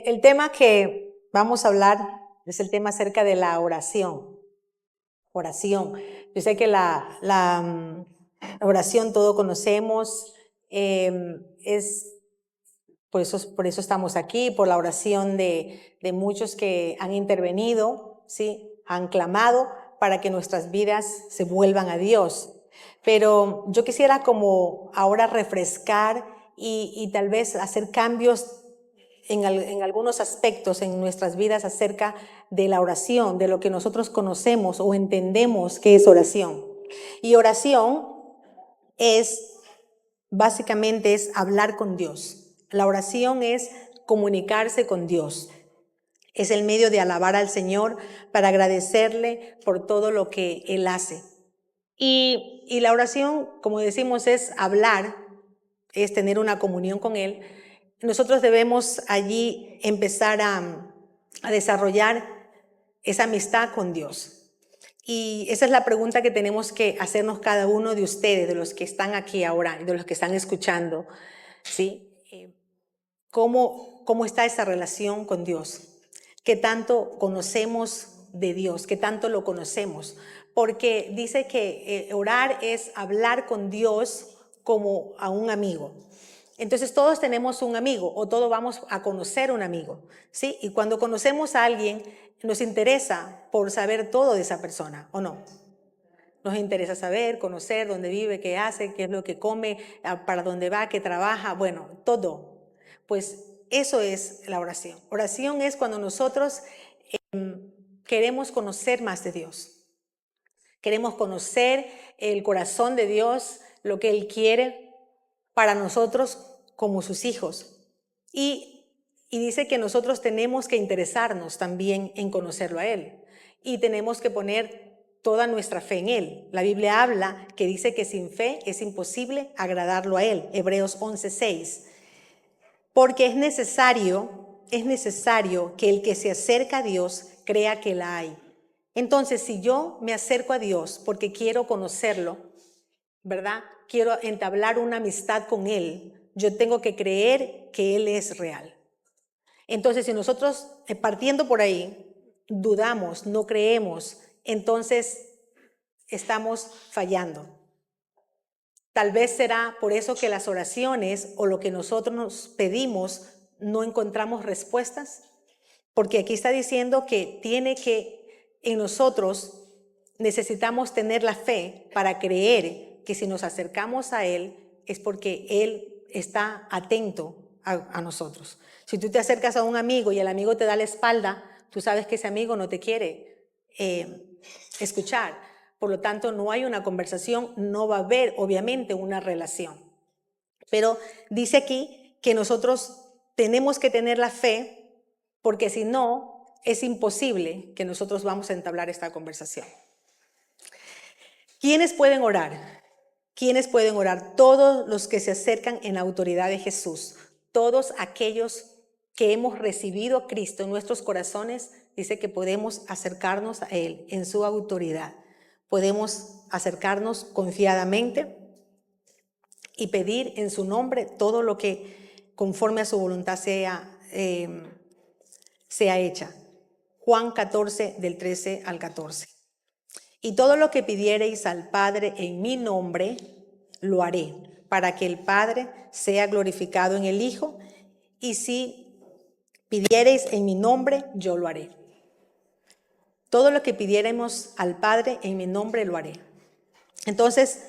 El tema que vamos a hablar es el tema acerca de la oración. Oración. Yo sé que la oración todo conocemos, es por eso estamos aquí, por la oración de muchos que han intervenido, ¿sí? Han clamado para que nuestras vidas se vuelvan a Dios. Pero yo quisiera como ahora refrescar y tal vez hacer cambios en algunos aspectos en nuestras vidas acerca de la oración, de lo que nosotros conocemos o entendemos que es oración. Y oración básicamente es hablar con Dios. La oración es comunicarse con Dios. Es el medio de alabar al Señor para agradecerle por todo lo que Él hace. Y la oración, como decimos, es hablar, es tener una comunión con Él. Nosotros debemos allí empezar a desarrollar esa amistad con Dios. Y esa es la pregunta que tenemos que hacernos cada uno de ustedes, de los que están aquí ahora, de los que están escuchando, ¿sí? ¿Cómo está esa relación con Dios? ¿Qué tanto conocemos de Dios? ¿Qué tanto lo conocemos? Porque dice que orar es hablar con Dios como a un amigo. Entonces todos tenemos un amigo o todos vamos a conocer un amigo, ¿sí? Y cuando conocemos a alguien nos interesa por saber todo de esa persona, ¿o no? Nos interesa saber, conocer dónde vive, qué hace, qué es lo que come, para dónde va, qué trabaja, bueno, todo. Pues eso es la oración. Oración es cuando nosotros queremos conocer más de Dios. Queremos conocer el corazón de Dios, lo que Él quiere para nosotros como sus hijos. Y dice que nosotros tenemos que interesarnos también en conocerlo a Él. Y tenemos que poner toda nuestra fe en Él. La Biblia habla que dice que sin fe es imposible agradarlo a Él. Hebreos 11:6. Porque es necesario que el que se acerca a Dios crea que la hay. Entonces, si yo me acerco a Dios porque quiero conocerlo, ¿verdad? Quiero entablar una amistad con Él, yo tengo que creer que Él es real. Entonces, si nosotros, partiendo por ahí, dudamos, no creemos, entonces estamos fallando. Tal vez será por eso que las oraciones o lo que nosotros nos pedimos no encontramos respuestas, porque aquí está diciendo que en nosotros necesitamos tener la fe para creer que si nos acercamos a Él es porque Él está atento a nosotros. Si tú te acercas a un amigo y el amigo te da la espalda, tú sabes que ese amigo no te quiere escuchar. Por lo tanto, no hay una conversación, no va a haber obviamente una relación. Pero dice aquí que nosotros tenemos que tener la fe, porque si no, es imposible que nosotros vamos a entablar esta conversación. ¿Quiénes pueden orar? ¿Quiénes pueden orar? Todos los que se acercan en la autoridad de Jesús. Todos aquellos que hemos recibido a Cristo en nuestros corazones, dice que podemos acercarnos a Él en su autoridad. Podemos acercarnos confiadamente y pedir en su nombre todo lo que conforme a su voluntad sea hecha. Juan 14, del 13 al 14. Y todo lo que pidiereis al Padre en mi nombre, lo haré, para que el Padre sea glorificado en el Hijo. Y si pidiereis en mi nombre, yo lo haré. Todo lo que pidiéremos al Padre en mi nombre, lo haré. Entonces,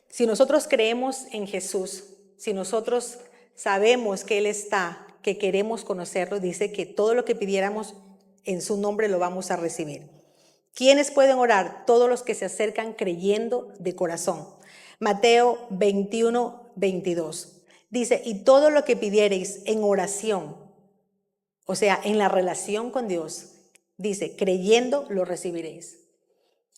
si nosotros creemos en Jesús, si nosotros sabemos que Él está, que queremos conocerlo, dice que todo lo que pidiéramos en su nombre lo vamos a recibir. ¿Quiénes pueden orar? Todos los que se acercan creyendo de corazón. Mateo 21, 22. Dice, y todo lo que pidiereis en oración, o sea, en la relación con Dios, dice, creyendo lo recibiréis.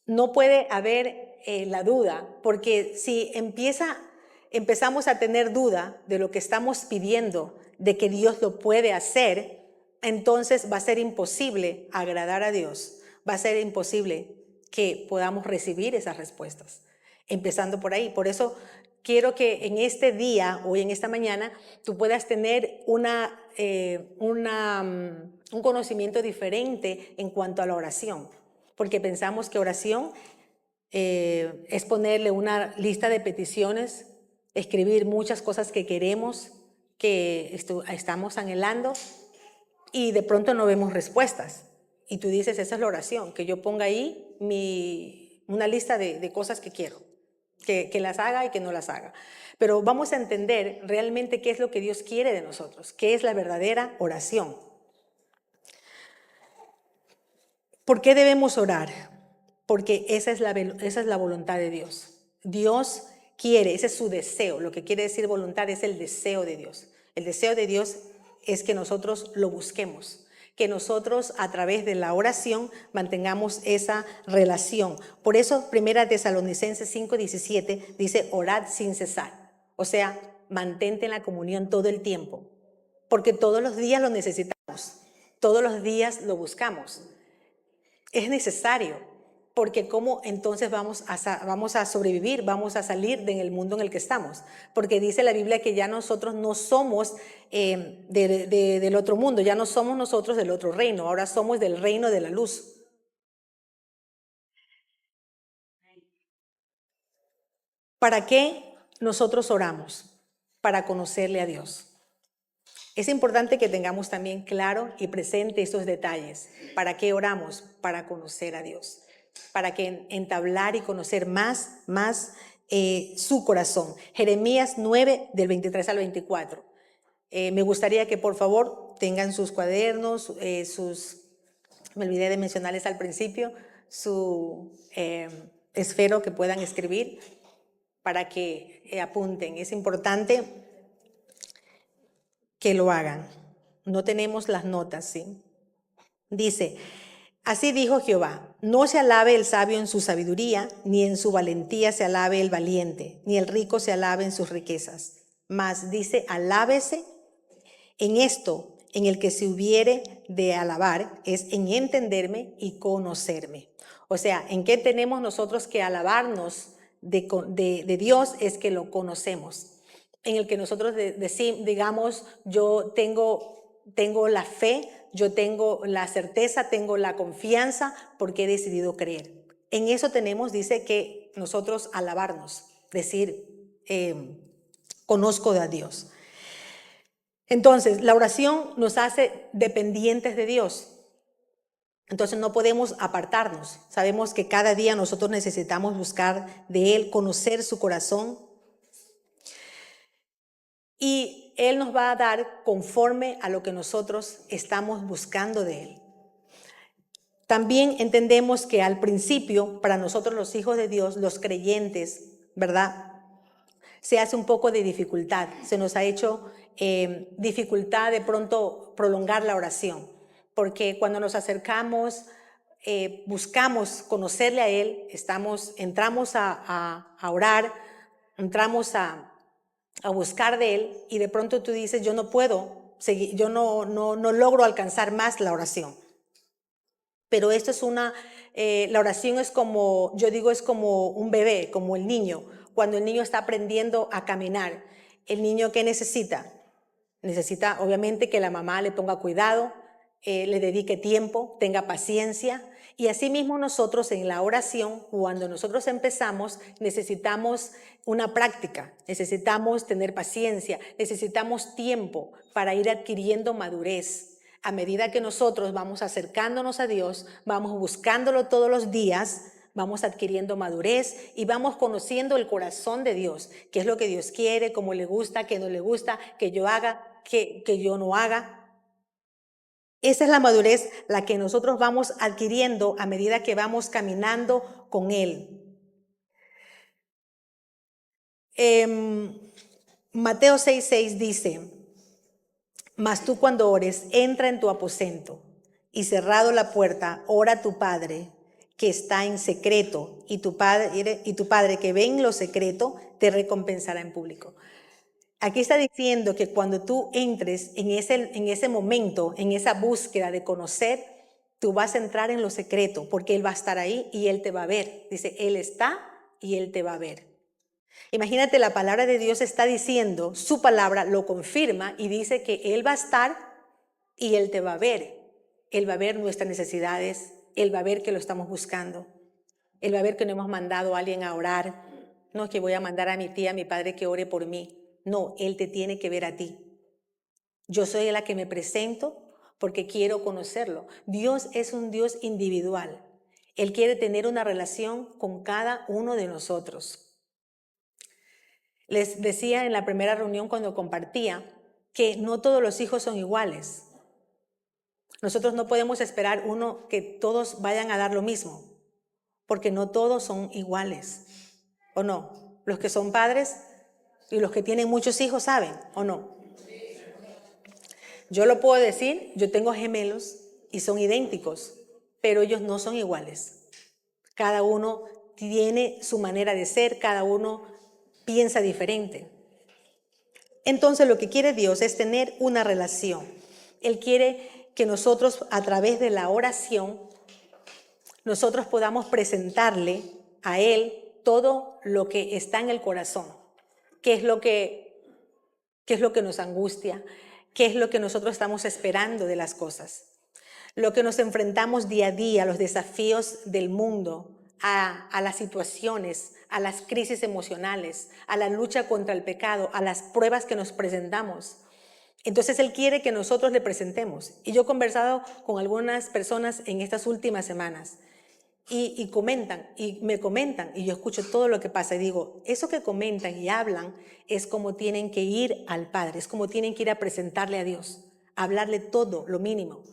No puede haber la duda, porque si empezamos a tener duda de lo que estamos pidiendo, de que Dios lo puede hacer, entonces va a ser imposible agradar a Dios. Va a ser imposible que podamos recibir esas respuestas. Empezando por ahí. Por eso quiero que en este día, hoy en esta mañana, tú puedas tener un conocimiento diferente en cuanto a la oración, porque pensamos que oración es ponerle una lista de peticiones, escribir muchas cosas que queremos, que estamos anhelando, y de pronto no vemos respuestas. Y tú dices, esa es la oración, que yo ponga ahí una lista de cosas que quiero, que las haga y que no las haga. Pero vamos a entender realmente qué es lo que Dios quiere de nosotros, qué es la verdadera oración. ¿Por qué debemos orar? Porque esa es la voluntad de Dios. Dios quiere, ese es su deseo. Lo que quiere decir voluntad es el deseo de Dios. El deseo de Dios es que nosotros lo busquemos, que nosotros a través de la oración mantengamos esa relación. Por eso, 1 Tesalonicenses 5:17 dice, orad sin cesar. O sea, mantente en la comunión todo el tiempo, porque todos los días lo necesitamos, todos los días lo buscamos. Es necesario, porque ¿cómo entonces vamos a sobrevivir, vamos a salir del mundo en el que estamos? Porque dice la Biblia que ya nosotros no somos del otro mundo, ya no somos nosotros del otro reino, ahora somos del reino de la luz. ¿Para qué nosotros oramos? Para conocerle a Dios. Es importante que tengamos también claro y presente estos detalles. ¿Para qué oramos? Para conocer a Dios, para que entablar y conocer más su corazón. Jeremías 9, del 23 al 24. Me gustaría que por favor tengan sus cuadernos, me olvidé de mencionarles al principio, su esfero que puedan escribir para que apunten. Es importante que lo hagan. No tenemos las notas, ¿sí? Dice, así dijo Jehová, no se alabe el sabio en su sabiduría, ni en su valentía se alabe el valiente, ni el rico se alabe en sus riquezas. Mas dice, alábese en esto, en el que se hubiere de alabar, es en entenderme y conocerme. O sea, ¿en qué tenemos nosotros que alabarnos de Dios? Es que lo conocemos. En el que nosotros digamos, yo tengo la fe, yo tengo la certeza, tengo la confianza porque he decidido creer. En eso tenemos, dice, que nosotros alabarnos, decir, conozco a Dios. Entonces, la oración nos hace dependientes de Dios. Entonces no podemos apartarnos. Sabemos que cada día nosotros necesitamos buscar de Él, conocer su corazón. Y Él nos va a dar conforme a lo que nosotros estamos buscando de Él. También entendemos que al principio, para nosotros los hijos de Dios, los creyentes, ¿verdad? Se hace un poco de dificultad. Se nos ha hecho dificultad de pronto prolongar la oración. Porque cuando nos acercamos, buscamos conocerle a Él, entramos a orar, entramos a buscar de Él y de pronto tú dices, yo no puedo seguir, yo no logro alcanzar más la oración. Pero esto es la oración es como, yo digo, es como un bebé, como el niño. Cuando el niño está aprendiendo a caminar, el niño ¿qué necesita? Necesita obviamente que la mamá le ponga cuidado, le dedique tiempo, tenga paciencia. Y asimismo nosotros en la oración, cuando nosotros empezamos, necesitamos una práctica, necesitamos tener paciencia, necesitamos tiempo para ir adquiriendo madurez. A medida que nosotros vamos acercándonos a Dios, vamos buscándolo todos los días, vamos adquiriendo madurez y vamos conociendo el corazón de Dios, qué es lo que Dios quiere, cómo le gusta, qué no le gusta, que yo haga, que yo no haga. Esa es la madurez, la que nosotros vamos adquiriendo a medida que vamos caminando con Él. Mateo 6:6 dice, mas tú cuando ores, entra en tu aposento y cerrado la puerta, ora a tu Padre que está en secreto y tu padre que ve en lo secreto te recompensará en público. Aquí está diciendo que cuando tú entres en ese momento, en esa búsqueda de conocer, tú vas a entrar en lo secreto porque Él va a estar ahí y Él te va a ver. Dice, Él está y Él te va a ver. Imagínate, la palabra de Dios está diciendo, su palabra lo confirma y dice que Él va a estar y Él te va a ver. Él va a ver nuestras necesidades, Él va a ver que lo estamos buscando. Él va a ver que no hemos mandado a alguien a orar. No es que voy a mandar a mi tía, a mi padre que ore por mí. No, Él te tiene que ver a ti. Yo soy la que me presento porque quiero conocerlo. Dios es un Dios individual. Él quiere tener una relación con cada uno de nosotros. Les decía en la primera reunión cuando compartía que no todos los hijos son iguales. Nosotros no podemos esperar que todos vayan a dar lo mismo, porque no todos son iguales, ¿o no? Los que son padres y los que tienen muchos hijos saben, ¿o no? Yo lo puedo decir, yo tengo gemelos y son idénticos, pero ellos no son iguales. Cada uno tiene su manera de ser, cada uno piensa diferente. Entonces lo que quiere Dios es tener una relación. Él quiere que nosotros, a través de la oración, nosotros podamos presentarle a Él todo lo que está en el corazón. ¿Qué es lo que nos angustia? ¿Qué es lo que nosotros estamos esperando de las cosas? Lo que nos enfrentamos día a día, los desafíos del mundo, a las situaciones, a las crisis emocionales, a la lucha contra el pecado, a las pruebas que nos presentamos. Entonces Él quiere que nosotros le presentemos. Y yo he conversado con algunas personas en estas últimas semanas y comentan, y me comentan, y yo escucho todo lo que pasa y digo, eso que comentan y hablan es como tienen que ir al Padre, es como tienen que ir a presentarle a Dios, a hablarle todo, lo mínimo.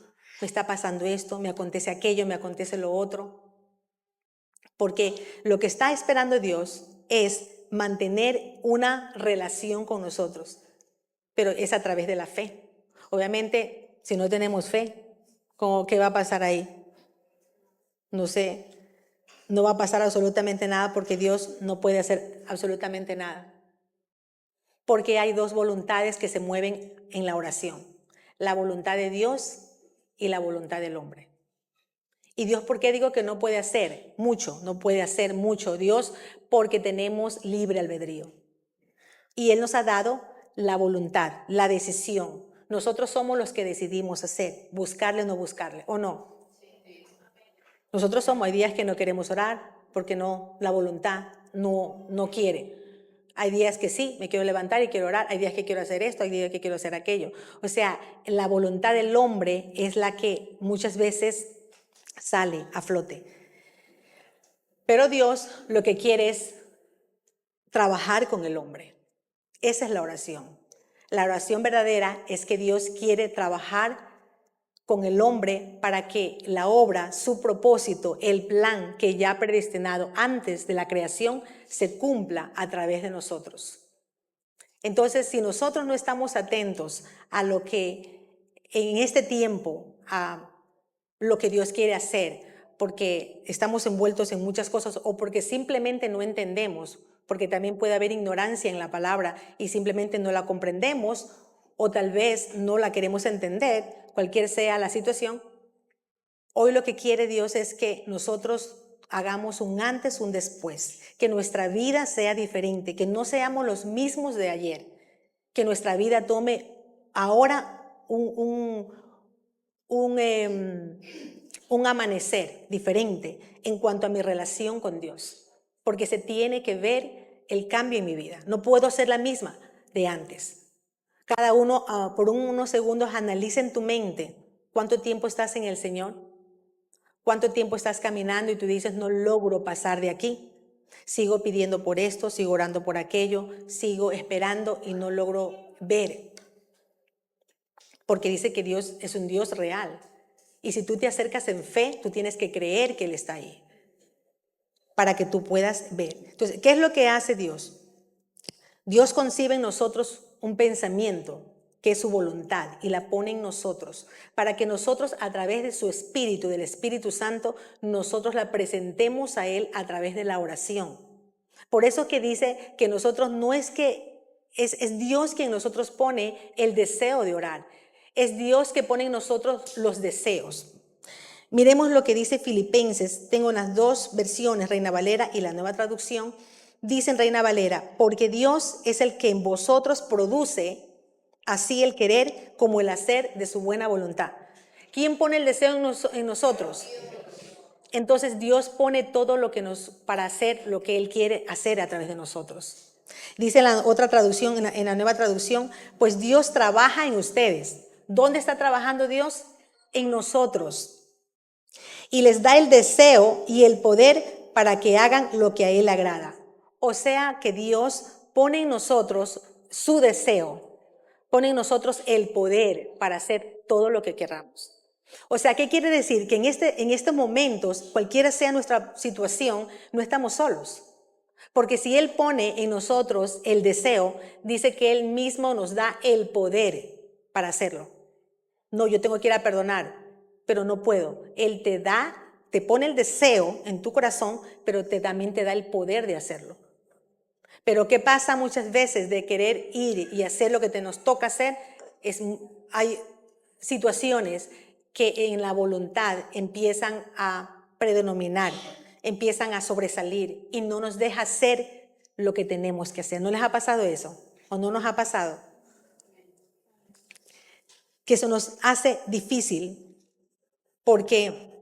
Me está pasando esto, me acontece aquello, me acontece lo otro. Porque lo que está esperando Dios es mantener una relación con nosotros, pero es a través de la fe. Obviamente, si no tenemos fe, ¿qué va a pasar ahí? No sé, no va a pasar absolutamente nada porque Dios no puede hacer absolutamente nada. Porque hay dos voluntades que se mueven en la oración: la voluntad de Dios y la voluntad del hombre. Y Dios, ¿por qué digo que no puede hacer mucho? No puede hacer mucho Dios porque tenemos libre albedrío. Y Él nos ha dado la voluntad, la decisión. Nosotros somos los que decidimos hacer, buscarle o no buscarle, ¿o no? Nosotros hay días que no queremos orar porque la voluntad no quiere. Hay días que sí, me quiero levantar y quiero orar. Hay días que quiero hacer esto, hay días que quiero hacer aquello. O sea, la voluntad del hombre es la que muchas veces sale a flote. Pero Dios lo que quiere es trabajar con el hombre. Esa es la oración. La oración verdadera es que Dios quiere trabajar con el hombre para que la obra, su propósito, el plan que ya ha predestinado antes de la creación se cumpla a través de nosotros. Entonces, si nosotros no estamos atentos a lo que en este tiempo, a lo que Dios quiere hacer, porque estamos envueltos en muchas cosas o porque simplemente no entendemos, porque también puede haber ignorancia en la palabra y simplemente no la comprendemos, o tal vez no la queremos entender, cualquier sea la situación. Hoy lo que quiere Dios es que nosotros hagamos un antes, un después, que nuestra vida sea diferente, que no seamos los mismos de ayer, que nuestra vida tome ahora un amanecer diferente en cuanto a mi relación con Dios, porque se tiene que ver el cambio en mi vida. No puedo ser la misma de antes. Cada uno, por unos segundos, analiza en tu mente cuánto tiempo estás en el Señor, cuánto tiempo estás caminando y tú dices, no logro pasar de aquí. Sigo pidiendo por esto, sigo orando por aquello, sigo esperando y no logro ver. Porque dice que Dios es un Dios real. Y si tú te acercas en fe, tú tienes que creer que Él está ahí para que tú puedas ver. Entonces, ¿qué es lo que hace Dios? Dios concibe en nosotros un pensamiento que es su voluntad y la pone en nosotros para que nosotros, a través de su Espíritu, del Espíritu Santo, nosotros la presentemos a Él a través de la oración. Por eso que dice que nosotros no es que es Dios quien nosotros pone el deseo de orar. Es Dios que pone en nosotros los deseos. Miremos lo que dice Filipenses. Tengo las dos versiones, Reina Valera y la Nueva Traducción. dice en Reina Valera, porque Dios es el que en vosotros produce así el querer como el hacer de su buena voluntad. ¿Quién pone el deseo en nosotros? Entonces Dios pone todo lo que para hacer lo que Él quiere hacer a través de nosotros. Dice en la otra traducción, en la nueva traducción, pues Dios trabaja en ustedes. ¿Dónde está trabajando Dios? En nosotros. Y les da el deseo y el poder para que hagan lo que a Él agrada. O sea que Dios pone en nosotros su deseo, pone en nosotros el poder para hacer todo lo que queramos. O sea, ¿qué quiere decir? Que en estos momentos, cualquiera sea nuestra situación, no estamos solos. Porque si Él pone en nosotros el deseo, dice que Él mismo nos da el poder para hacerlo. No, yo tengo que ir a perdonar, pero no puedo. Él te pone el deseo en tu corazón, pero también te da el poder de hacerlo. Pero ¿qué pasa muchas veces de querer ir y hacer lo que nos toca hacer? Hay situaciones que en la voluntad empiezan a predominar, empiezan a sobresalir y no nos deja hacer lo que tenemos que hacer. ¿No les ha pasado eso? ¿O no nos ha pasado? Que eso nos hace difícil porque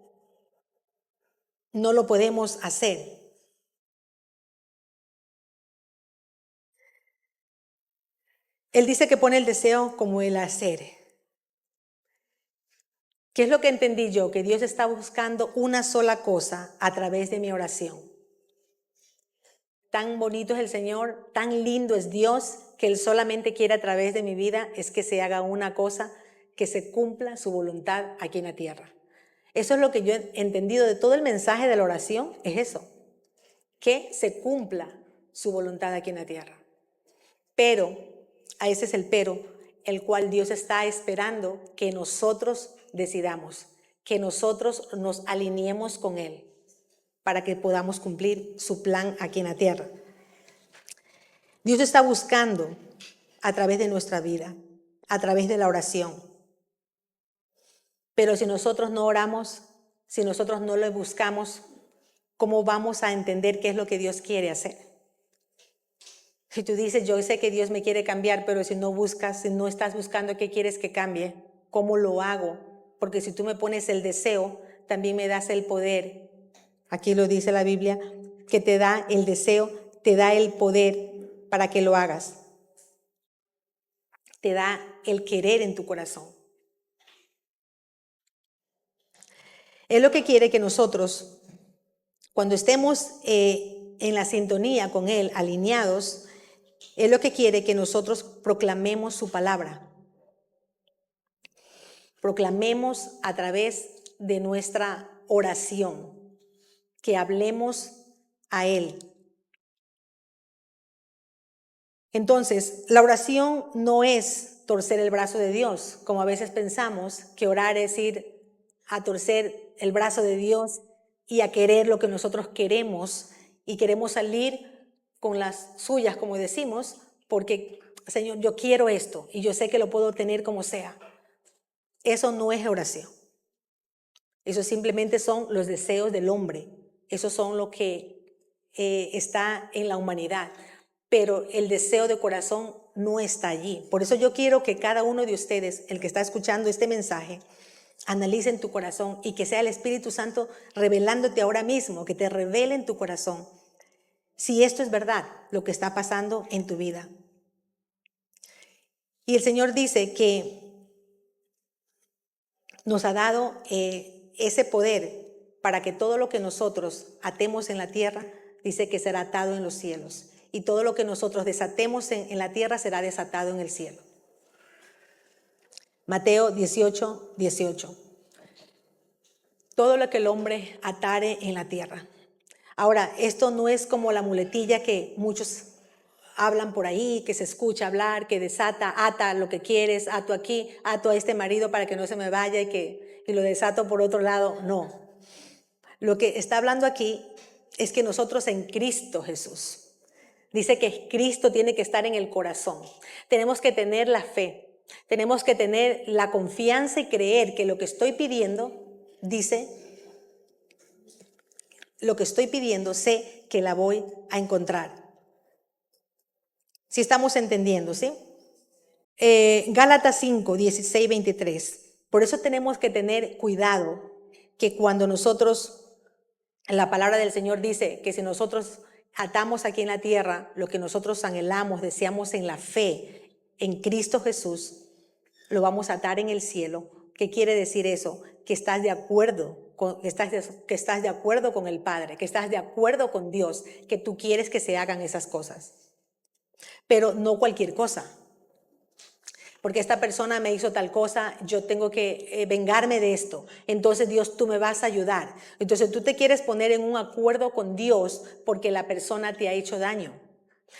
no lo podemos hacer. Él dice que pone el deseo como el hacer. ¿Qué es lo que entendí yo? Que Dios está buscando una sola cosa a través de mi oración. Tan bonito es el Señor, tan lindo es Dios, que Él solamente quiere a través de mi vida es que se haga una cosa, que se cumpla su voluntad aquí en la tierra. Eso es lo que yo he entendido de todo el mensaje de la oración, es eso, que se cumpla su voluntad aquí en la tierra. Pero, a ese es el pero, el cual Dios está esperando que nosotros decidamos, que nosotros nos alineemos con Él para que podamos cumplir su plan aquí en la tierra. Dios está buscando a través de nuestra vida, a través de la oración. Pero si nosotros no oramos, si nosotros no lo buscamos, ¿cómo vamos a entender qué es lo que Dios quiere hacer? Si tú dices, yo sé que Dios me quiere cambiar, pero si no buscas, si no estás buscando qué quieres que cambie, ¿cómo lo hago? Porque si tú me pones el deseo, también me das el poder. Aquí lo dice la Biblia, que te da el deseo, te da el poder para que lo hagas. Te da el querer en tu corazón. Es lo que quiere que nosotros, cuando estemos en la sintonía con Él, alineados, es lo que quiere que nosotros proclamemos su palabra. Proclamemos a través de nuestra oración, que hablemos a Él. Entonces, la oración no es torcer el brazo de Dios, como a veces pensamos que orar es ir a torcer el brazo de Dios y a querer lo que nosotros queremos y queremos salir con las suyas, como decimos, porque, Señor, yo quiero esto y yo sé que lo puedo tener como sea. Eso no es oración. Eso simplemente son los deseos del hombre. Eso son lo que está en la humanidad. Pero el deseo de corazón no está allí. Por eso yo quiero que cada uno de ustedes, el que está escuchando este mensaje, analice en tu corazón y que sea el Espíritu Santo revelándote ahora mismo, que te revele en tu corazón si esto es verdad, lo que está pasando en tu vida. Y el Señor dice que nos ha dado ese poder para que todo lo que nosotros atemos en la tierra, dice que será atado en los cielos. Y todo lo que nosotros desatemos en la tierra será desatado en el cielo. Mateo 18, 18. Todo lo que el hombre atare en la tierra. Ahora, esto no es como la muletilla que muchos hablan por ahí, que se escucha hablar, que desata, ata lo que quieres, ato aquí, ato a este marido para que no se me vaya y lo desato por otro lado. No. Lo que está hablando aquí es que nosotros en Cristo Jesús, dice que Cristo tiene que estar en el corazón. Tenemos que tener la fe, tenemos que tener la confianza y creer que lo que estoy pidiendo, dice, lo que estoy pidiendo sé que la voy a encontrar. Si estamos entendiendo, ¿sí? Gálatas 5, 16, 23. Por eso tenemos que tener cuidado que cuando nosotros, la palabra del Señor dice que si nosotros atamos aquí en la tierra lo que nosotros anhelamos, deseamos en la fe, en Cristo Jesús, lo vamos a atar en el cielo. ¿Qué quiere decir eso? Que estás de acuerdo, que estás de acuerdo con el Padre, que estás de acuerdo con Dios, que tú quieres que se hagan esas cosas. Pero no cualquier cosa. Porque esta persona me hizo tal cosa, yo tengo que vengarme de esto. Entonces Dios, tú me vas a ayudar. Entonces tú te quieres poner en un acuerdo con Dios porque la persona te ha hecho daño.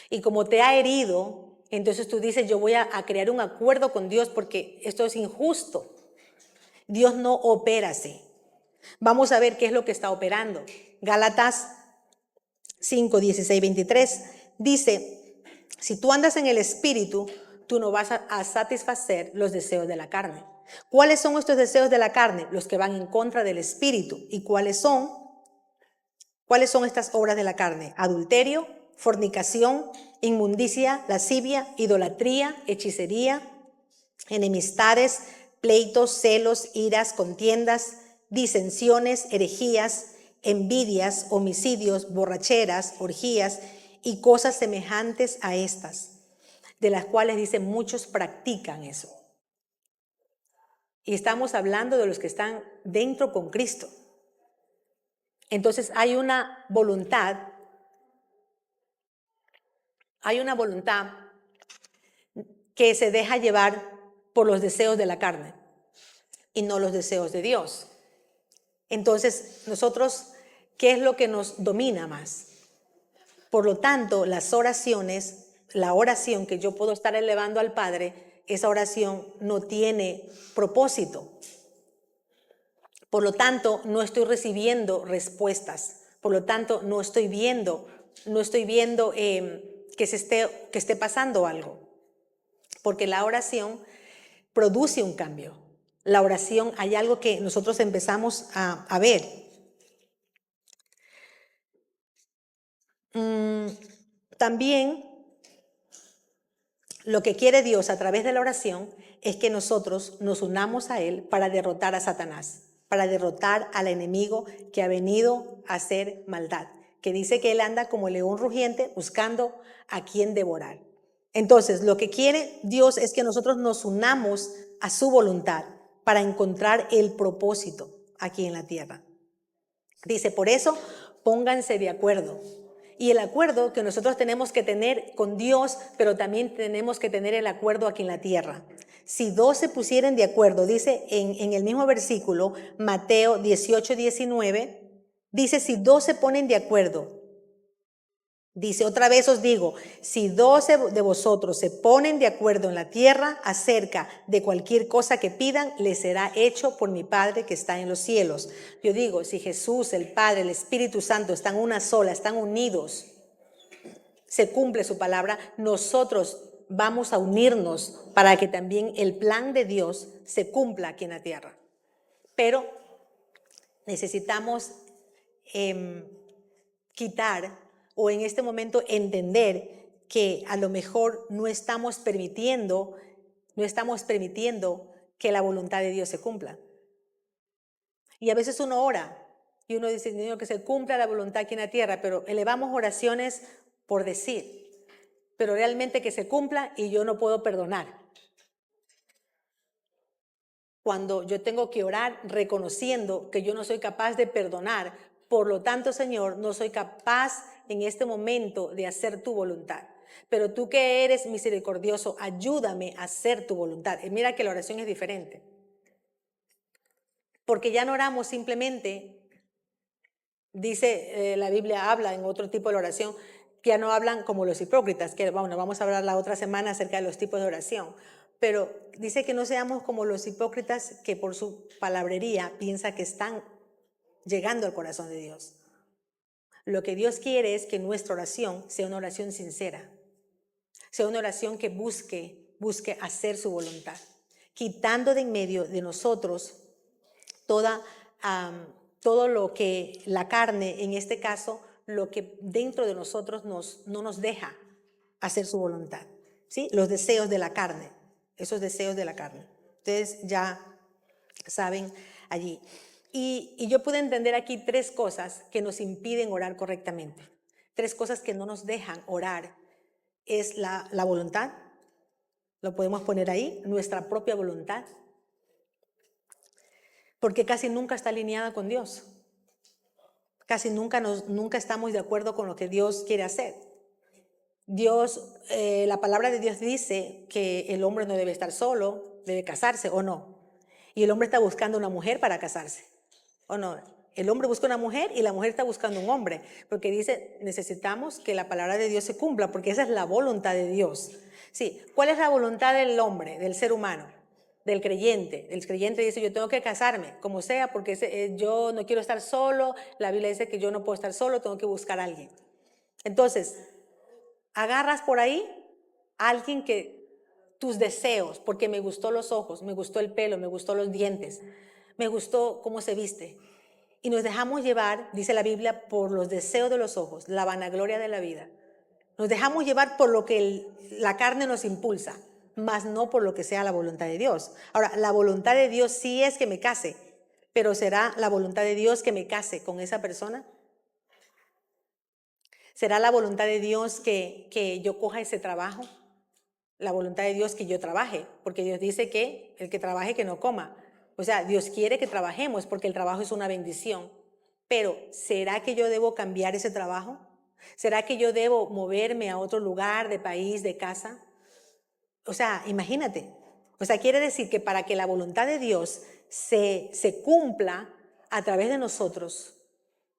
Y como te ha herido, entonces tú dices, yo voy a crear un acuerdo con Dios porque esto es injusto. Dios no opera así. Vamos a ver qué es lo que está operando. Gálatas 5, 16, 23 dice, si tú andas en el Espíritu, tú no vas a satisfacer los deseos de la carne. ¿Cuáles son estos deseos de la carne? Los que van en contra del Espíritu. ¿Y cuáles son? ¿Cuáles son estas obras de la carne? Adulterio, fornicación, inmundicia, lascivia, idolatría, hechicería, enemistades, pleitos, celos, iras, contiendas, disensiones, herejías, envidias, homicidios, borracheras, orgías y cosas semejantes a estas, de las cuales dice muchos practican eso. Y estamos hablando de los que están dentro con Cristo. Entonces hay una voluntad que se deja llevar por los deseos de la carne y no los deseos de Dios. Entonces, nosotros, ¿qué es lo que nos domina más? Por lo tanto, las oraciones, la oración que yo puedo estar elevando al Padre, esa oración no tiene propósito. Por lo tanto, no estoy recibiendo respuestas. Por lo tanto, no estoy viendo que esté pasando algo. Porque la oración produce un cambio. La oración, hay algo que nosotros empezamos a ver. También lo que quiere Dios a través de la oración es que nosotros nos unamos a Él para derrotar a Satanás, para derrotar al enemigo que ha venido a hacer maldad, que dice que Él anda como león rugiente buscando a quien devorar. Entonces, lo que quiere Dios es que nosotros nos unamos a su voluntad para encontrar el propósito aquí en la tierra. Dice, por eso, pónganse de acuerdo. Y el acuerdo que nosotros tenemos que tener con Dios, pero también tenemos que tener el acuerdo aquí en la tierra. Si dos se pusieren de acuerdo, dice en el mismo versículo, Mateo 18, 19, dice, si dos se ponen de acuerdo, dice, otra vez os digo, si 12 de vosotros se ponen de acuerdo en la tierra acerca de cualquier cosa que pidan, les será hecho por mi Padre que está en los cielos. Yo digo, si Jesús, el Padre, el Espíritu Santo están una sola, están unidos, se cumple su palabra, nosotros vamos a unirnos para que también el plan de Dios se cumpla aquí en la tierra. Pero necesitamos quitar o en este momento entender que a lo mejor no estamos permitiendo que la voluntad de Dios se cumpla. Y a veces uno ora y uno dice, Señor, que se cumpla la voluntad aquí en la tierra, pero elevamos oraciones por decir, pero realmente que se cumpla y yo no puedo perdonar. Cuando yo tengo que orar reconociendo que yo no soy capaz de perdonar, por lo tanto, Señor, no soy capaz en este momento de hacer tu voluntad. Pero tú que eres misericordioso, ayúdame a hacer tu voluntad. Y mira que la oración es diferente. Porque ya no oramos simplemente, dice la Biblia, habla en otro tipo de oración, que ya no hablan como los hipócritas, que bueno, vamos a hablar la otra semana acerca de los tipos de oración. Pero dice que no seamos como los hipócritas que por su palabrería piensa que están llegando al corazón de Dios. Lo que Dios quiere es que nuestra oración sea una oración sincera, sea una oración que busque hacer su voluntad, quitando de en medio de nosotros todo lo que la carne, en este caso, lo que dentro de nosotros no nos deja hacer su voluntad, ¿sí? Los deseos de la carne, esos deseos de la carne. Ustedes ya saben allí. Y yo pude entender aquí tres cosas que nos impiden orar correctamente. Tres cosas que no nos dejan orar. Es la voluntad, lo podemos poner ahí, nuestra propia voluntad, porque casi nunca está alineada con Dios. Casi nunca estamos de acuerdo con lo que Dios quiere hacer. La palabra de Dios dice que el hombre no debe estar solo, debe casarse o no. Y el hombre está buscando una mujer para casarse, ¿o no? El hombre busca una mujer y la mujer está buscando un hombre, porque dice, necesitamos que la palabra de Dios se cumpla, porque esa es la voluntad de Dios. Sí, ¿cuál es la voluntad del hombre, del ser humano, del creyente? El creyente dice, yo tengo que casarme, como sea, porque yo no quiero estar solo. La Biblia dice que yo no puedo estar solo, tengo que buscar a alguien. Entonces, agarras por ahí a alguien que tus deseos, porque me gustó los ojos, me gustó el pelo, me gustó los dientes, me gustó cómo se viste. Y nos dejamos llevar, dice la Biblia, por los deseos de los ojos, la vanagloria de la vida. Nos dejamos llevar por lo que la carne nos impulsa, más no por lo que sea la voluntad de Dios. Ahora, la voluntad de Dios sí es que me case, pero ¿será la voluntad de Dios que me case con esa persona? ¿Será la voluntad de Dios que yo coja ese trabajo? La voluntad de Dios que yo trabaje, porque Dios dice que el que trabaje que no coma. O sea, Dios quiere que trabajemos porque el trabajo es una bendición. Pero, ¿será que yo debo cambiar ese trabajo? ¿Será que yo debo moverme a otro lugar, de país, de casa? O sea, imagínate. O sea, quiere decir que para que la voluntad de Dios se cumpla a través de nosotros,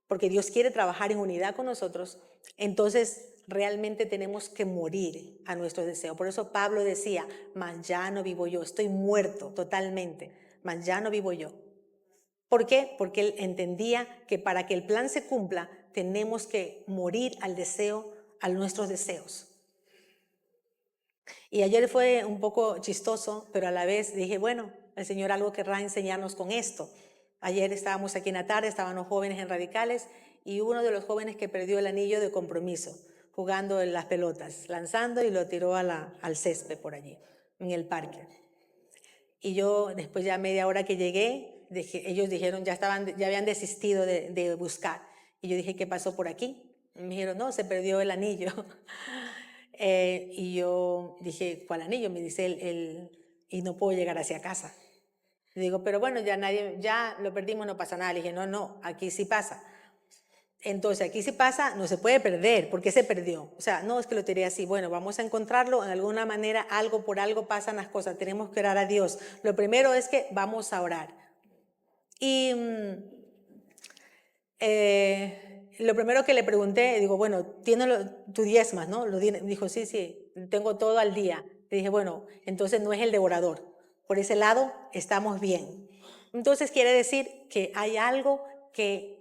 porque Dios quiere trabajar en unidad con nosotros, entonces realmente tenemos que morir a nuestros deseos. Por eso Pablo decía, mas ya no vivo yo, estoy muerto totalmente, mas ya no vivo yo. ¿Por qué? Porque él entendía que para que el plan se cumpla, tenemos que morir al deseo, a nuestros deseos. Y ayer fue un poco chistoso, pero a la vez dije, bueno, el Señor algo querrá enseñarnos con esto. Ayer estábamos aquí en la tarde, estaban los jóvenes en Radicales y uno de los jóvenes que perdió el anillo de compromiso, jugando en las pelotas, lanzando y lo tiró al césped por allí, en el parque. Y yo, después ya media hora que llegué, ellos dijeron, ya habían desistido de buscar. Y yo dije, ¿qué pasó por aquí? Y me dijeron, no, se perdió el anillo. Y yo dije, ¿cuál anillo? Me dice y no puedo llegar hacia casa. Le digo, pero bueno, ya lo perdimos, no pasa nada. Le dije, no, aquí sí pasa. Entonces, aquí sí pasa, no se puede perder, porque se perdió. O sea, no es que lo tiré así, bueno, vamos a encontrarlo, en alguna manera, algo por algo pasan las cosas, tenemos que orar a Dios. Lo primero es que vamos a orar. Y lo primero que le pregunté, digo, bueno, tu diezmas, ¿no? Dijo, sí, tengo todo al día. Le dije, bueno, entonces no es el devorador. Por ese lado, estamos bien. Entonces quiere decir que hay algo que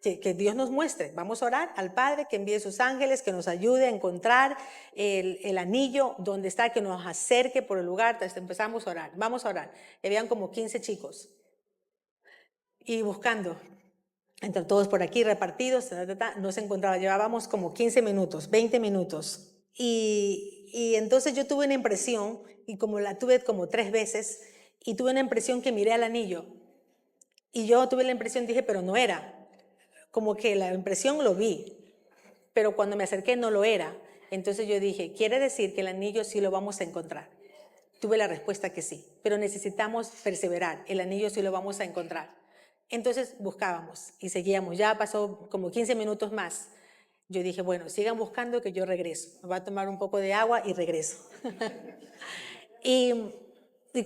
Dios nos muestre. Vamos a orar al Padre que envíe sus ángeles, que nos ayude a encontrar el anillo donde está, que nos acerque por el lugar. Entonces empezamos a orar, vamos a orar. Y habían como 15 chicos y buscando. Entre todos por aquí repartidos, no se encontraba, llevábamos como 15 minutos, 20 minutos. Y entonces yo tuve una impresión, y como la tuve como 3 veces, y tuve una impresión que miré al anillo. Y yo tuve la impresión, dije, pero no era. Como que la impresión lo vi, pero cuando me acerqué no lo era. Entonces yo dije, quiere decir que el anillo sí lo vamos a encontrar. Tuve la respuesta que sí, pero necesitamos perseverar, el anillo sí lo vamos a encontrar. Entonces buscábamos y seguíamos, ya pasó como 15 minutos más. Yo dije, bueno, sigan buscando que yo regreso. Me voy a tomar un poco de agua y regreso. y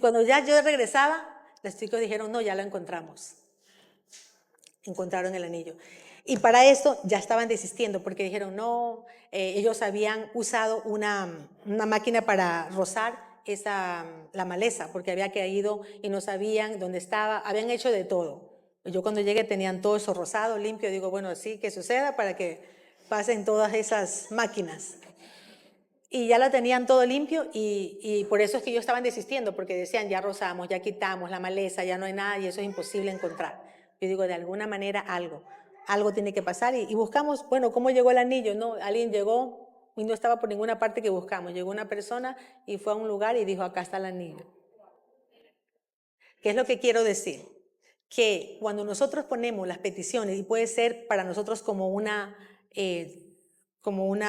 cuando ya yo regresaba, los chicos dijeron, no, ya lo encontramos. Encontraron el anillo. Y para esto ya estaban desistiendo porque dijeron, no, ellos habían usado una máquina para rozar la maleza porque había caído y no sabían dónde estaba, habían hecho de todo. Yo cuando llegué tenían todo eso rosado, limpio, digo, bueno, sí, que suceda para que pasen todas esas máquinas. Y ya lo tenían todo limpio y por eso es que ellos estaban desistiendo, porque decían, ya rozamos, ya quitamos la maleza, ya no hay nada y eso es imposible encontrar. Yo digo, de alguna manera algo tiene que pasar y buscamos, bueno, ¿cómo llegó el anillo? No, alguien llegó y no estaba por ninguna parte que buscamos. Llegó una persona y fue a un lugar y dijo, acá está el anillo. ¿Qué es lo que quiero decir? Que cuando nosotros ponemos las peticiones, y puede ser para nosotros como una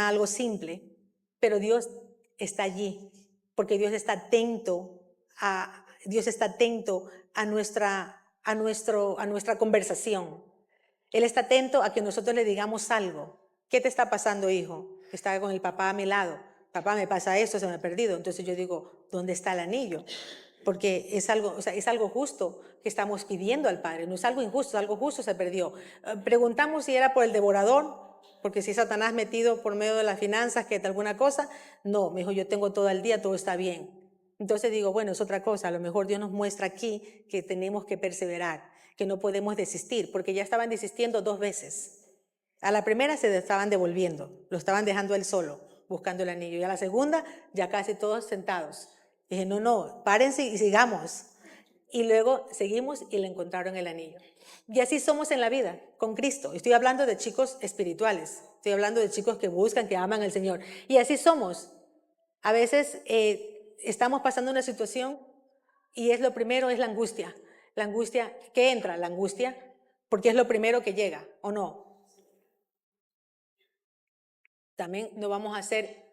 algo simple, pero Dios está allí, porque Dios está atento a nuestra conversación. Él está atento a que nosotros le digamos algo. ¿Qué te está pasando, hijo? Estaba con el papá a mi lado. Papá, me pasa esto, se me ha perdido. Entonces yo digo, ¿dónde está el anillo? Porque es algo, o sea, es algo justo que estamos pidiendo al Padre, no es algo injusto, algo justo se perdió. Preguntamos si era por el devorador, porque si Satanás metido por medio de las finanzas, que de alguna cosa, no, me dijo, yo tengo todo el día, todo está bien. Entonces digo, bueno, es otra cosa, a lo mejor Dios nos muestra aquí que tenemos que perseverar, que no podemos desistir, porque ya estaban desistiendo 2 veces. A la primera se estaban devolviendo, lo estaban dejando él solo, buscando el anillo, y a la segunda ya casi todos sentados. Dije, no, párense y sigamos. Y luego seguimos y le encontraron el anillo. Y así somos en la vida, con Cristo. Estoy hablando de chicos espirituales, estoy hablando de chicos que buscan, que aman al Señor. Y así somos. A veces estamos pasando una situación y es lo primero, es la angustia. La angustia, ¿qué entra? La angustia, porque es lo primero que llega, ¿o no? También no vamos a ser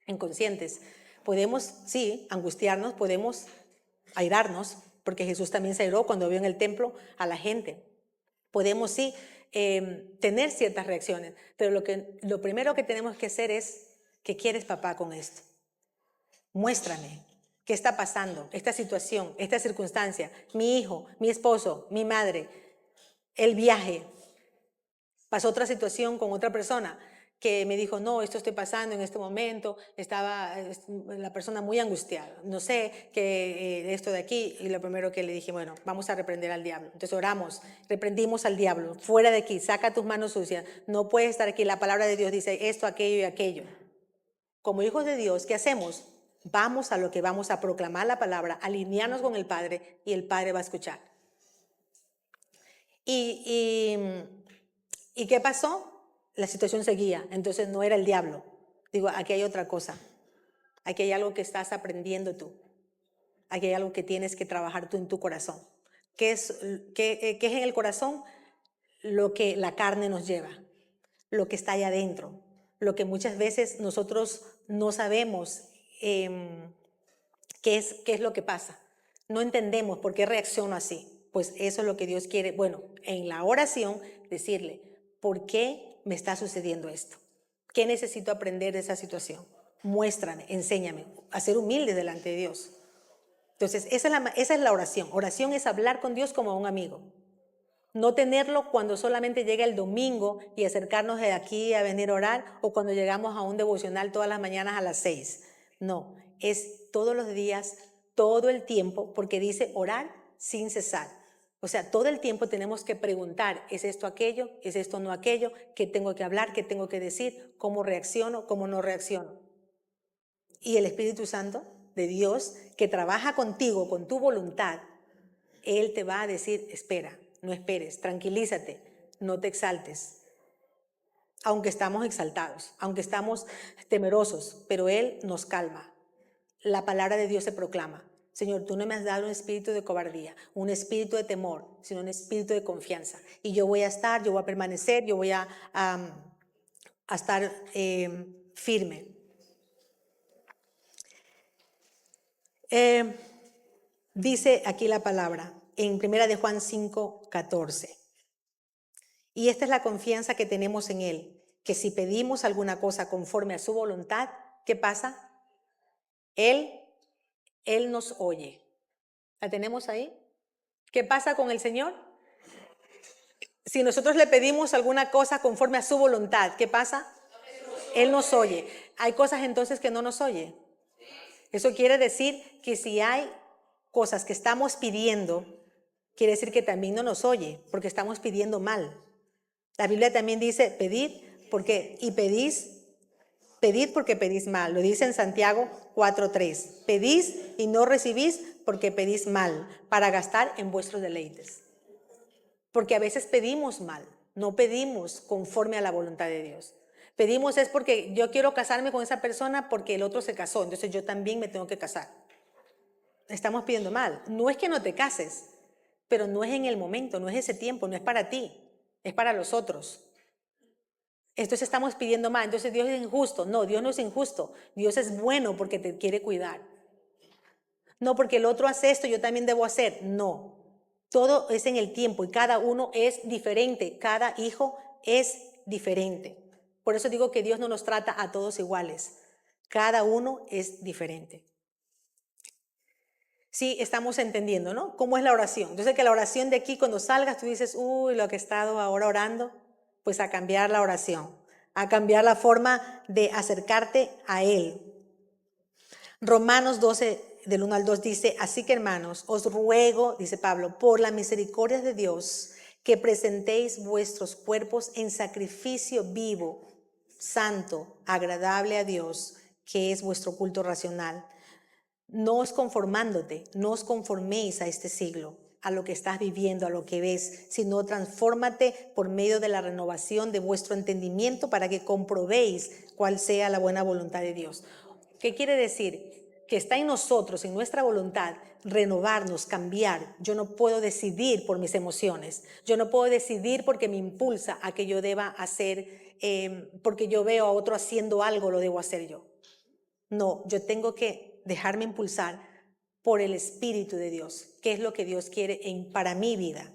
inconscientes. Podemos, sí, angustiarnos, podemos airarnos, porque Jesús también se airó cuando vio en el templo a la gente. Podemos, sí, tener ciertas reacciones, pero lo primero que tenemos que hacer es, ¿qué quieres, papá, con esto? Muéstrame qué está pasando, esta situación, esta circunstancia, mi hijo, mi esposo, mi madre, el viaje. Pasó otra situación con otra persona que me dijo, no, esto estoy pasando en este momento, estaba la persona muy angustiada, no sé qué esto de aquí, y lo primero que le dije, bueno, vamos a reprender al diablo. Entonces oramos, reprendimos al diablo, fuera de aquí, saca tus manos sucias, no puedes estar aquí, la palabra de Dios dice esto, aquello y aquello. Como hijos de Dios, ¿qué hacemos? Vamos a lo que vamos a proclamar la palabra, alinearnos con el Padre y el Padre va a escuchar. ¿Y qué pasó? La situación seguía, entonces no era el diablo. Digo, aquí hay otra cosa. Aquí hay algo que estás aprendiendo tú. Aquí hay algo que tienes que trabajar tú en tu corazón. ¿Qué es en el corazón? Lo que la carne nos lleva, lo que está allá adentro, lo que muchas veces nosotros no sabemos qué es lo que pasa. No entendemos por qué reacciono así. Pues eso es lo que Dios quiere. Bueno, en la oración decirle, ¿por qué me está sucediendo esto? ¿Qué necesito aprender de esa situación? Muéstrame, enséñame, a ser humilde delante de Dios. Entonces, esa es la oración. Oración es hablar con Dios como a un amigo. No tenerlo cuando solamente llega el domingo y acercarnos de aquí a venir a orar, o cuando llegamos a un devocional todas las mañanas a las 6. No, es todos los días, todo el tiempo, porque dice orar sin cesar. O sea, todo el tiempo tenemos que preguntar, ¿es esto aquello? ¿Es esto no aquello? ¿Qué tengo que hablar? ¿Qué tengo que decir? ¿Cómo reacciono? ¿Cómo no reacciono? Y el Espíritu Santo de Dios, que trabaja contigo, con tu voluntad, Él te va a decir, espera, no esperes, tranquilízate, no te exaltes. Aunque estamos exaltados, aunque estamos temerosos, pero Él nos calma. La palabra de Dios se proclama. Señor, tú no me has dado un espíritu de cobardía, un espíritu de temor, sino un espíritu de confianza. Y yo voy a permanecer, yo voy a estar firme. Dice aquí la palabra en 1 de Juan 5:14. Y esta es la confianza que tenemos en Él, que si pedimos alguna cosa conforme a su voluntad, ¿qué pasa? Él nos oye. ¿La tenemos ahí? ¿Qué pasa con el Señor? Si nosotros le pedimos alguna cosa conforme a su voluntad, ¿qué pasa? Él nos oye. Hay cosas entonces que no nos oye. Eso quiere decir que si hay cosas que estamos pidiendo, quiere decir que también no nos oye, porque estamos pidiendo mal. La Biblia también dice, pedid porque pedís mal. Lo dice en Santiago 4:3. Pedís y no recibís porque pedís mal, para gastar en vuestros deleites. Porque a veces pedimos mal, no pedimos conforme a la voluntad de Dios. Pedimos es porque yo quiero casarme con esa persona porque el otro se casó, entonces yo también me tengo que casar. Estamos pidiendo mal. No es que no te cases, pero no es en el momento, no es ese tiempo, no es para ti, es para los otros. Entonces estamos pidiendo mal, entonces Dios es injusto. No, Dios no es injusto, Dios es bueno porque te quiere cuidar. No, porque el otro hace esto, yo también debo hacer. No, todo es en el tiempo y cada uno es diferente, cada hijo es diferente. Por eso digo que Dios no nos trata a todos iguales, cada uno es diferente. Sí, estamos entendiendo, ¿no? ¿Cómo es la oración? Entonces que la oración de aquí, cuando salgas, tú dices, uy, lo que he estado ahora orando, pues a cambiar la oración, a cambiar la forma de acercarte a Él. Romanos 12, del 1 al 2 dice, así que hermanos, os ruego, dice Pablo, por la misericordia de Dios, que presentéis vuestros cuerpos en sacrificio vivo, santo, agradable a Dios, que es vuestro culto racional. No os conformándote, no os conforméis a este siglo, a lo que estás viviendo, a lo que ves, sino transfórmate por medio de la renovación de vuestro entendimiento para que comprobéis cuál sea la buena voluntad de Dios. ¿Qué quiere decir? Que está en nosotros, en nuestra voluntad, renovarnos, cambiar. Yo no puedo decidir por mis emociones. Yo no puedo decidir porque me impulsa a que yo deba hacer, porque yo veo a otro haciendo algo, lo debo hacer yo. No, yo tengo que dejarme impulsar por el Espíritu de Dios, que es lo que Dios quiere para mi vida.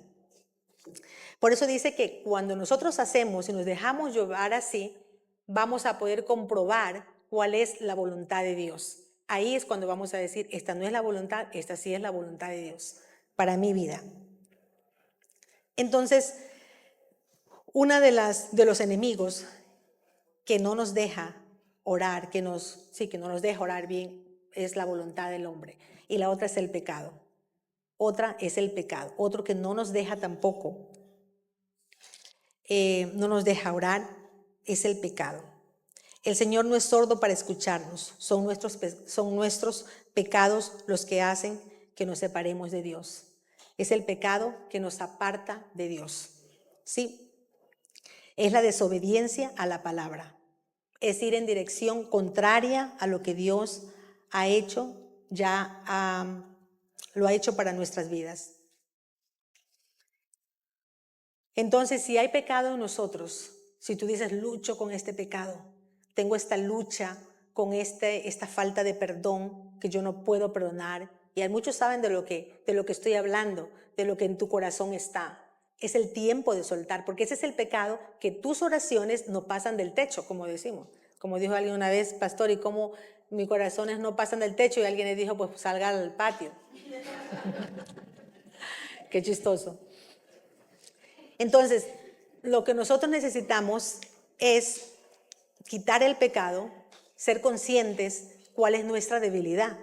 Por eso dice que cuando nosotros hacemos y nos dejamos llevar así, vamos a poder comprobar cuál es la voluntad de Dios. Ahí es cuando vamos a decir, esta no es la voluntad, esta sí es la voluntad de Dios para mi vida. Entonces, una de los enemigos que no nos deja orar, que no nos deja orar bien, es la voluntad del hombre. Y la otra es el pecado. Otra es el pecado. Otro que no nos deja tampoco, no nos deja orar, es el pecado. El Señor no es sordo para escucharnos. Son nuestros pecados los que hacen que nos separemos de Dios. Es el pecado que nos aparta de Dios. ¿Sí? Es la desobediencia a la palabra. Es ir en dirección contraria a lo que Dios ha hecho, lo ha hecho para nuestras vidas. Entonces, si hay pecado en nosotros, si tú dices, lucho con este pecado, tengo esta lucha con esta falta de perdón que yo no puedo perdonar, y muchos saben de lo que estoy hablando, de lo que en tu corazón está. Es el tiempo de soltar, porque ese es el pecado, que tus oraciones no pasan del techo, como decimos. Como dijo alguien una vez, pastor, ¿y cómo mis corazones no pasan del techo? Y alguien le dijo, pues salga al patio. Qué chistoso. Entonces, lo que nosotros necesitamos es quitar el pecado, ser conscientes cuál es nuestra debilidad,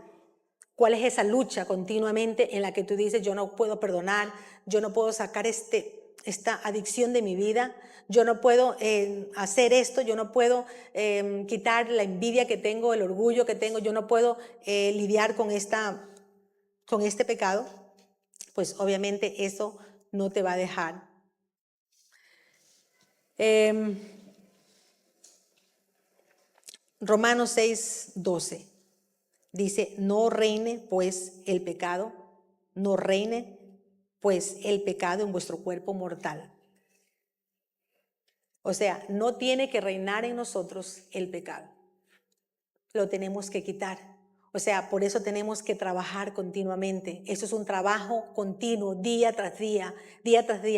cuál es esa lucha continuamente en la que tú dices, yo no puedo perdonar, yo no puedo sacar esta adicción de mi vida, yo no puedo hacer esto, yo no puedo quitar la envidia que tengo, el orgullo que tengo, yo no puedo lidiar con este pecado. Pues obviamente eso no te va a dejar. Romanos 6:12 dice, no reine pues el pecado, no reine pues el pecado en vuestro cuerpo mortal. O sea, no tiene que reinar en nosotros el pecado. Lo tenemos que quitar. O sea, por eso tenemos que trabajar continuamente. Eso es un trabajo continuo, día tras día,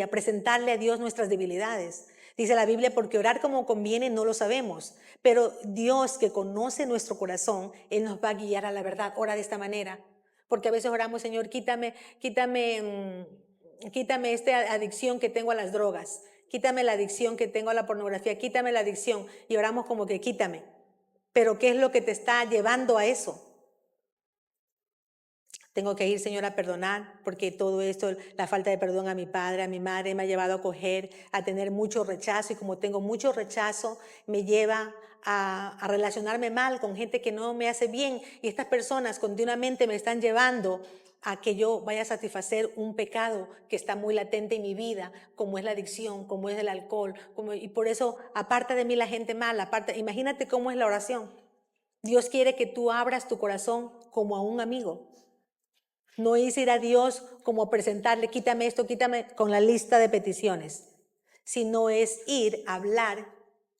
presentarle a Dios nuestras debilidades. Dice la Biblia, porque orar como conviene no lo sabemos, pero Dios que conoce nuestro corazón, Él nos va a guiar a la verdad. Ora de esta manera, porque a veces oramos, Señor, quítame esta adicción que tengo a las drogas, quítame la adicción que tengo a la pornografía, quítame la adicción, y oramos como que quítame. Pero ¿qué es lo que te está llevando a eso? Tengo que ir, Señor, a perdonar, porque todo esto, la falta de perdón a mi padre, a mi madre, me ha llevado a coger, a tener mucho rechazo. Y como tengo mucho rechazo, me lleva a relacionarme mal con gente que no me hace bien. Y estas personas continuamente me están llevando a que yo vaya a satisfacer un pecado que está muy latente en mi vida, como es la adicción, como es el alcohol. Y por eso, aparta de mí la gente mala. Imagínate cómo es la oración. Dios quiere que tú abras tu corazón como a un amigo. No es ir a Dios como presentarle, quítame esto, quítame, con la lista de peticiones, sino es ir a hablar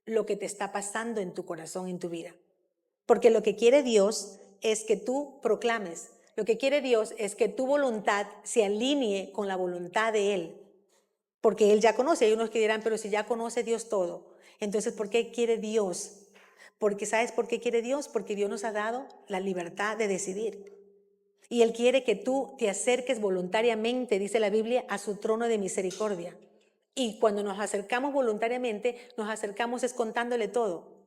lo que te está pasando en tu corazón, en tu vida. Porque lo que quiere Dios es que tú proclames, lo que quiere Dios es que tu voluntad se alinee con la voluntad de Él. Porque Él ya conoce, hay unos que dirán, pero si ya conoce Dios todo, entonces ¿por qué quiere Dios? Porque ¿sabes por qué quiere Dios? Porque Dios nos ha dado la libertad de decidir. Y Él quiere que tú te acerques voluntariamente, dice la Biblia, a su trono de misericordia. Y cuando nos acercamos voluntariamente, nos acercamos es contándole todo.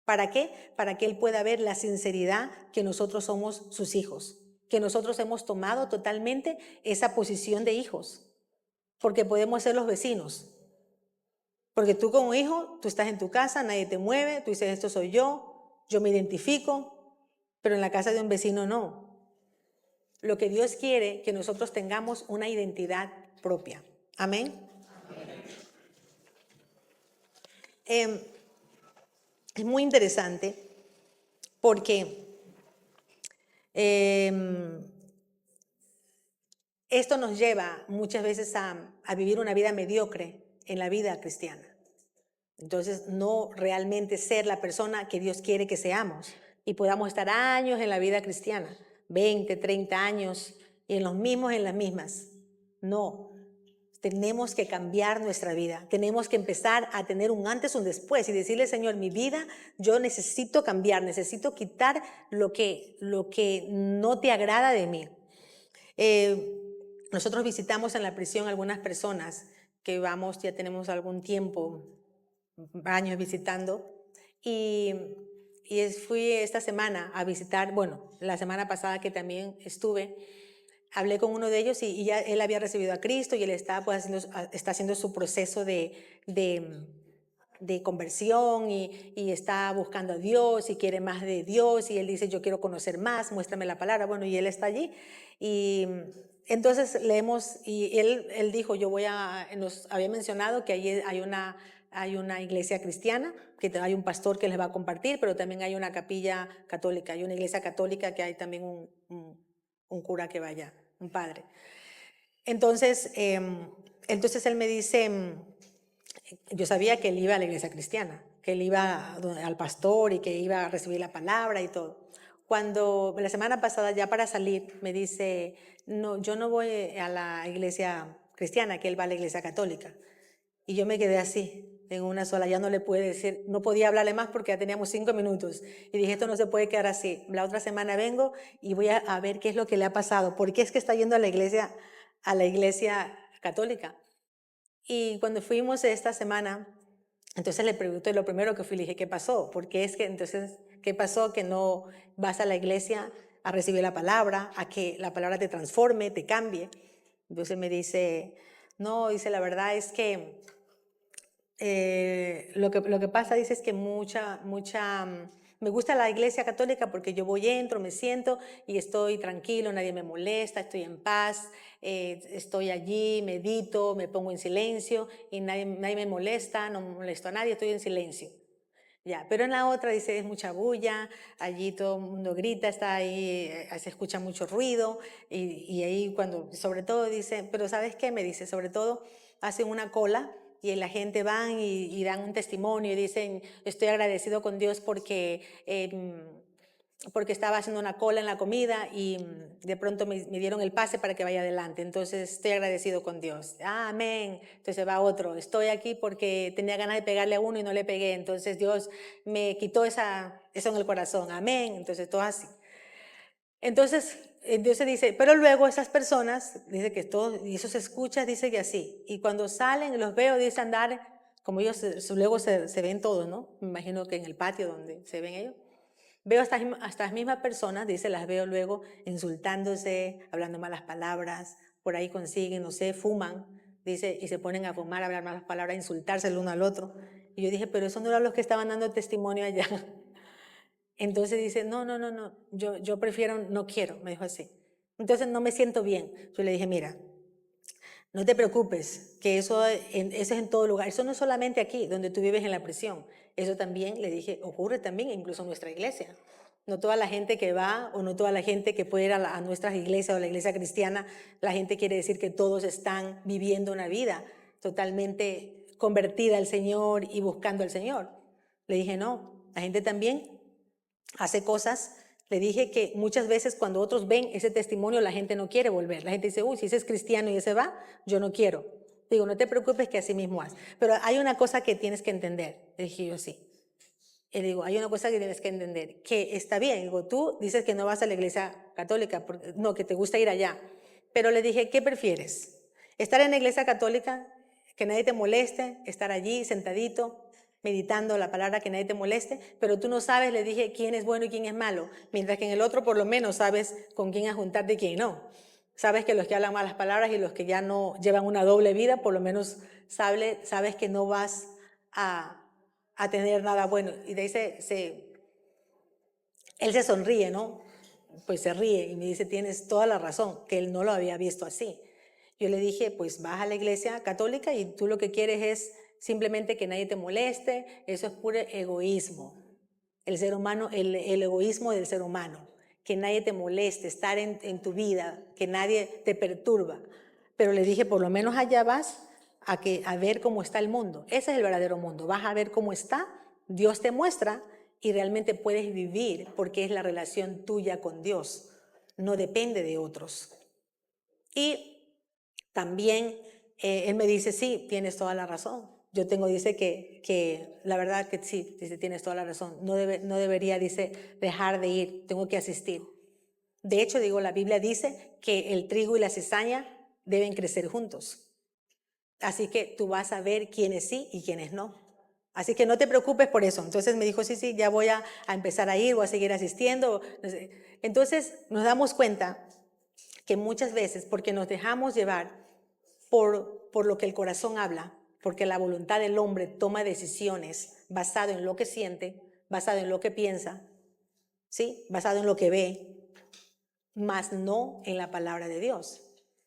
¿Para qué? Para que Él pueda ver la sinceridad que nosotros somos sus hijos, que nosotros hemos tomado totalmente esa posición de hijos, porque podemos ser los vecinos. Porque tú como hijo, tú estás en tu casa, nadie te mueve, tú dices, esto soy yo me identifico, pero en la casa de un vecino no. Lo que Dios quiere, que nosotros tengamos una identidad propia. Amén. Es muy interesante porque esto nos lleva muchas veces a vivir una vida mediocre en la vida cristiana. Entonces, no realmente ser la persona que Dios quiere que seamos y podamos estar años en la vida cristiana, 20, 30 años, y en las mismas. No, tenemos que cambiar nuestra vida, tenemos que empezar a tener un antes, un después y decirle, Señor, mi vida, yo necesito cambiar, necesito quitar lo que no te agrada de mí. Nosotros visitamos en la prisión algunas personas que ya tenemos algún tiempo, años visitando, y fui esta semana a visitar, la semana pasada que también estuve, hablé con uno de ellos y ya él había recibido a Cristo y él está haciendo su proceso de conversión y está buscando a Dios y quiere más de Dios y él dice, yo quiero conocer más, muéstrame la palabra. Bueno, y él está allí y entonces leemos y él dijo, nos había mencionado que allí hay una iglesia cristiana, que hay un pastor que les va a compartir, pero también hay una capilla católica, hay una iglesia católica que hay también un cura que vaya, un padre. Entonces él me dice, yo sabía que él iba a la iglesia cristiana, que él iba al pastor y que iba a recibir la palabra y todo. Cuando la semana pasada, ya para salir, me dice, no, yo no voy a la iglesia cristiana, que él va a la iglesia católica. Y yo me quedé así, en una sola, ya no le pude decir, no podía hablarle más porque ya teníamos 5 minutos. Y dije, esto no se puede quedar así. La otra semana vengo y voy a ver qué es lo que le ha pasado. ¿Por qué es que está yendo a la iglesia católica? Y cuando fuimos esta semana, entonces le pregunté, lo primero que fui, le dije, ¿qué pasó? ¿Qué pasó que no vas a la iglesia a recibir la palabra, a que la palabra te transforme, te cambie? Entonces me dice, no, dice, la verdad es que lo que pasa, dice, es que me gusta la iglesia católica porque yo entro, me siento y estoy tranquilo, nadie me molesta, estoy en paz, estoy allí, medito, me pongo en silencio y nadie me molesta, no molesto a nadie, estoy en silencio. Ya, pero en la otra, dice, es mucha bulla, allí todo el mundo grita, está ahí, se escucha mucho ruido y ahí sobre todo dice, pero ¿sabes qué? Me dice, sobre todo hacen una cola y la gente van y dan un testimonio y dicen, estoy agradecido con Dios porque estaba haciendo una cola en la comida y de pronto me dieron el pase para que vaya adelante. Entonces estoy agradecido con Dios. Ah, amén. Entonces va otro. Estoy aquí porque tenía ganas de pegarle a uno y no le pegué. Entonces Dios me quitó eso en el corazón. Amén. Entonces todo así. Entonces Dios se dice, pero luego esas personas, dice que todo, y eso se escucha, dice que así. Y cuando salen, los veo, dice andar, como ellos luego se ven todos, ¿no? Me imagino que en el patio donde se ven ellos. veo a estas mismas personas, dice, las veo luego insultándose, hablando malas palabras, por ahí consiguen, no sé, fuman, dice, y se ponen a fumar, a hablar malas palabras, a insultarse el uno al otro. Y yo dije, pero esos no eran los que estaban dando testimonio allá. Entonces dice, no, yo prefiero, no quiero, me dijo así. Entonces no me siento bien. Yo le dije, mira, no te preocupes, que eso es en todo lugar. Eso no es solamente aquí, donde tú vives en la prisión. Eso también, le dije, ocurre también incluso en nuestra iglesia. No toda la gente que va o no toda la gente que puede ir a nuestras iglesias o la iglesia cristiana, la gente quiere decir que todos están viviendo una vida totalmente convertida al Señor y buscando al Señor. Le dije, no, la gente también hace cosas. Le dije que muchas veces cuando otros ven ese testimonio, la gente no quiere volver. La gente dice, uy, si ese es cristiano y ese va, yo no quiero. Digo, no te preocupes que así mismo haz. Pero hay una cosa que tienes que entender. Le dije yo, sí. Y le digo, hay una cosa que tienes que entender, que está bien. Digo, tú dices que no vas a la iglesia católica, no, que te gusta ir allá. Pero le dije, ¿qué prefieres? ¿Estar en la iglesia católica, que nadie te moleste, estar allí sentadito, meditando la palabra, que nadie te moleste, pero tú no sabes, le dije, quién es bueno y quién es malo, mientras que en el otro por lo menos sabes con quién juntarte y quién no? Sabes que los que hablan malas palabras y los que ya no llevan una doble vida, por lo menos sabes que no vas a tener nada bueno. Y de ahí él se sonríe, ¿no? Pues se ríe y me dice, tienes toda la razón, que él no lo había visto así. Yo le dije, pues vas a la iglesia católica y tú lo que quieres es simplemente que nadie te moleste, eso es puro egoísmo. El ser humano, el egoísmo del ser humano, que nadie te moleste, estar en tu vida, que nadie te perturba. Pero le dije, por lo menos allá vas a ver cómo está el mundo. Ese es el verdadero mundo. Vas a ver cómo está, Dios te muestra y realmente puedes vivir porque es la relación tuya con Dios. No depende de otros. Y también él me dice, sí, tienes toda la razón. Yo tengo, dice que la verdad que sí, dice, tienes toda la razón. No debería, dice, dejar de ir, tengo que asistir. De hecho, digo, la Biblia dice que el trigo y la cizaña deben crecer juntos. Así que tú vas a ver quiénes sí y quiénes no. Así que no te preocupes por eso. Entonces me dijo, sí, ya voy a empezar a ir, voy a seguir asistiendo. Entonces nos damos cuenta que muchas veces, porque nos dejamos llevar por lo que el corazón habla, porque la voluntad del hombre toma decisiones basado en lo que siente, basado en lo que piensa, ¿sí? Basado en lo que ve, más no en la palabra de Dios.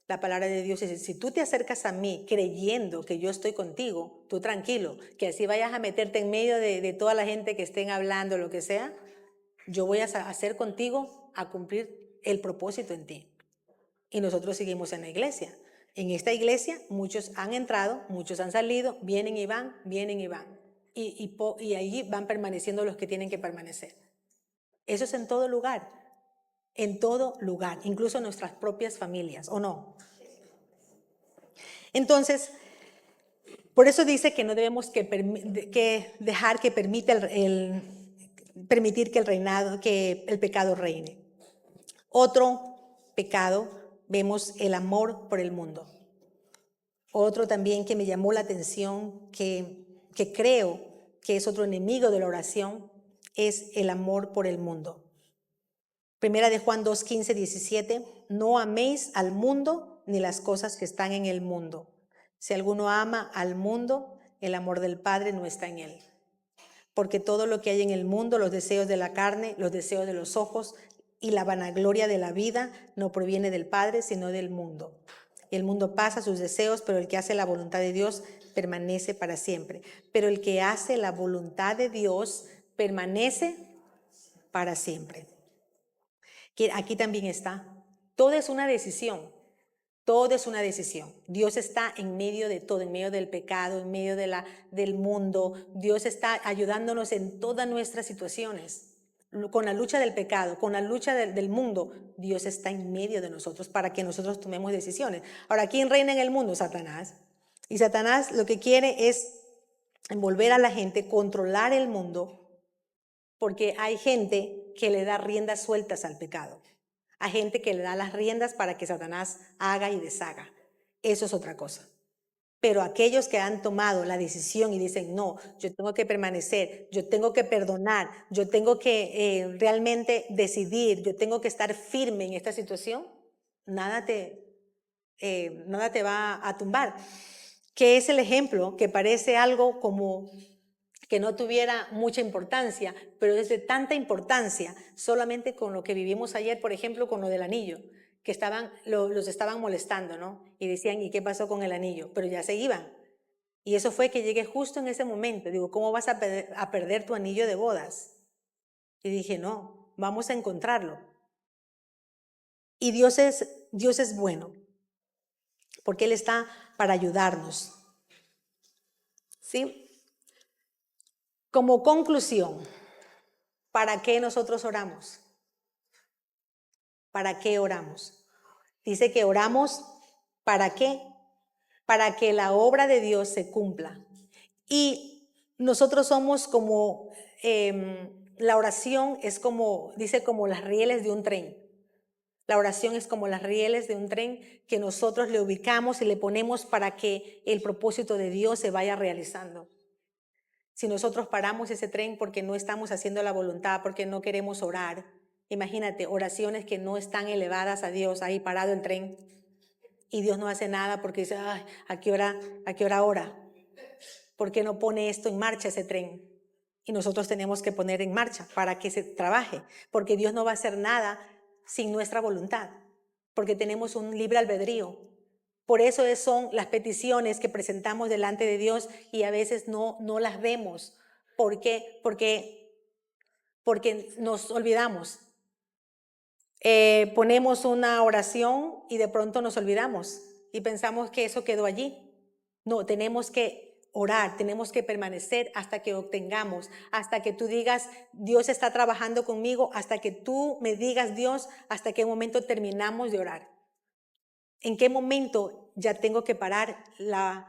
La palabra de Dios dice, si tú te acercas a mí creyendo que yo estoy contigo, tú tranquilo, que así vayas a meterte en medio de toda la gente que estén hablando, lo que sea, yo voy a hacer contigo a cumplir el propósito en ti. Y nosotros seguimos en la iglesia. En esta iglesia muchos han entrado, muchos han salido, vienen y van, vienen y van. Y ahí van permaneciendo los que tienen que permanecer. Eso es en todo lugar, incluso en nuestras propias familias, ¿o no? Entonces, por eso dice que no debemos que dejar que permitir que el pecado reine. Otro pecado, vemos el amor por el mundo. Otro también que me llamó la atención, que creo que es otro enemigo de la oración, es el amor por el mundo. Primera de Juan 2, 15, 17, no améis al mundo ni las cosas que están en el mundo. Si alguno ama al mundo, el amor del Padre no está en él. Porque todo lo que hay en el mundo, los deseos de la carne, los deseos de los ojos y la vanagloria de la vida, no proviene del Padre, sino del mundo. Y el mundo pasa sus deseos, pero el que hace la voluntad de Dios permanece para siempre. Pero el que hace la voluntad de Dios permanece para siempre. Que aquí también está. Todo es una decisión. Todo es una decisión. Dios está en medio de todo, en medio del pecado, en medio del mundo. Dios está ayudándonos en todas nuestras situaciones. Con la lucha del pecado, con la lucha del mundo, Dios está en medio de nosotros para que nosotros tomemos decisiones. Ahora, ¿quién reina en el mundo? Satanás. Y Satanás lo que quiere es envolver a la gente, controlar el mundo, porque hay gente que le da riendas sueltas al pecado. Hay gente que le da las riendas para que Satanás haga y deshaga. Eso es otra cosa. Pero aquellos que han tomado la decisión y dicen, no, yo tengo que permanecer, yo tengo que perdonar, yo tengo que realmente decidir, yo tengo que estar firme en esta situación, nada te va a tumbar. Que es el ejemplo que parece algo como que no tuviera mucha importancia, pero es de tanta importancia solamente con lo que vivimos ayer, por ejemplo, con lo del anillo, que los estaban molestando, ¿no? Y decían, ¿y qué pasó con el anillo? Pero ya se iban. Y eso fue que llegué justo en ese momento. Digo, ¿cómo vas a perder tu anillo de bodas? Y dije, no, vamos a encontrarlo. Y Dios es bueno, porque Él está para ayudarnos. ¿Sí? Como conclusión, ¿para qué nosotros oramos? ¿Para qué oramos? Dice que oramos, ¿para qué? Para que la obra de Dios se cumpla. Y nosotros somos como, la oración es como, dice como las rieles de un tren. La oración es como las rieles de un tren que nosotros le ubicamos y le ponemos para que el propósito de Dios se vaya realizando. Si nosotros paramos ese tren porque no estamos haciendo la voluntad, porque no queremos orar, imagínate, oraciones que no están elevadas a Dios, ahí parado el tren, y Dios no hace nada porque dice, ay, ¿a qué hora ora? ¿Por qué no pone esto en marcha ese tren? Y nosotros tenemos que poner en marcha para que se trabaje, porque Dios no va a hacer nada sin nuestra voluntad, porque tenemos un libre albedrío. Por eso son las peticiones que presentamos delante de Dios y a veces no las vemos. ¿Por qué? Porque nos olvidamos. Ponemos una oración y de pronto nos olvidamos y pensamos que eso quedó allí. No, tenemos que orar, tenemos que permanecer hasta que obtengamos, hasta que tú digas, Dios está trabajando conmigo, hasta que tú me digas, Dios, hasta qué momento terminamos de orar. ¿En qué momento ya tengo que parar la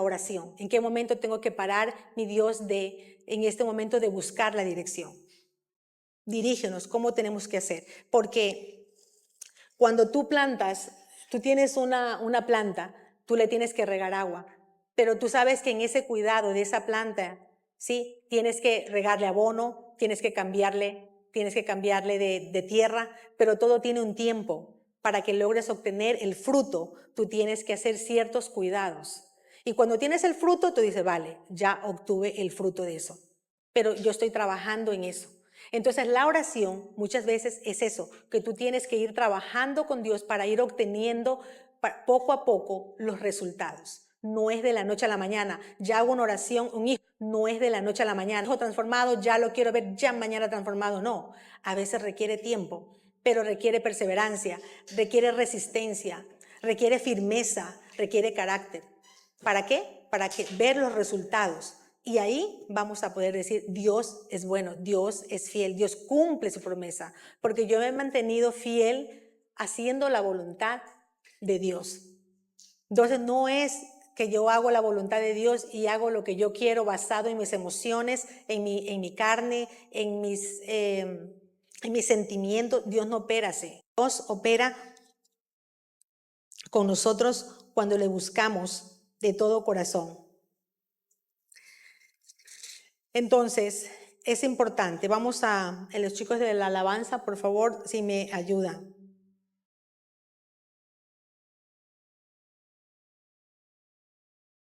oración? ¿En qué momento tengo que parar, mi Dios, en este momento de buscar la dirección? Dirígenos, ¿cómo tenemos que hacer? Porque cuando tú plantas, tú tienes una planta, tú le tienes que regar agua, pero tú sabes que en ese cuidado de esa planta, ¿sí? Tienes que regarle abono, tienes que cambiarle de tierra, pero todo tiene un tiempo. Para que logres obtener el fruto, tú tienes que hacer ciertos cuidados. Y cuando tienes el fruto, tú dices, vale, ya obtuve el fruto de eso, pero yo estoy trabajando en eso. Entonces la oración muchas veces es eso, que tú tienes que ir trabajando con Dios para ir obteniendo poco a poco los resultados. No es de la noche a la mañana, ya hago una oración, un hijo, no es de la noche a la mañana, hijo transformado, ya lo quiero ver ya mañana transformado, no. A veces requiere tiempo, pero requiere perseverancia, requiere resistencia, requiere firmeza, requiere carácter. ¿Para qué? Para que ver los resultados. Y ahí vamos a poder decir, Dios es bueno, Dios es fiel, Dios cumple su promesa, porque yo me he mantenido fiel haciendo la voluntad de Dios. Entonces no es que yo hago la voluntad de Dios y hago lo que yo quiero basado en mis emociones, en mi carne, en mis sentimientos. Dios no opera así. Dios opera con nosotros cuando le buscamos de todo corazón. Entonces, es importante. Vamos a los chicos de la alabanza, por favor, si me ayudan.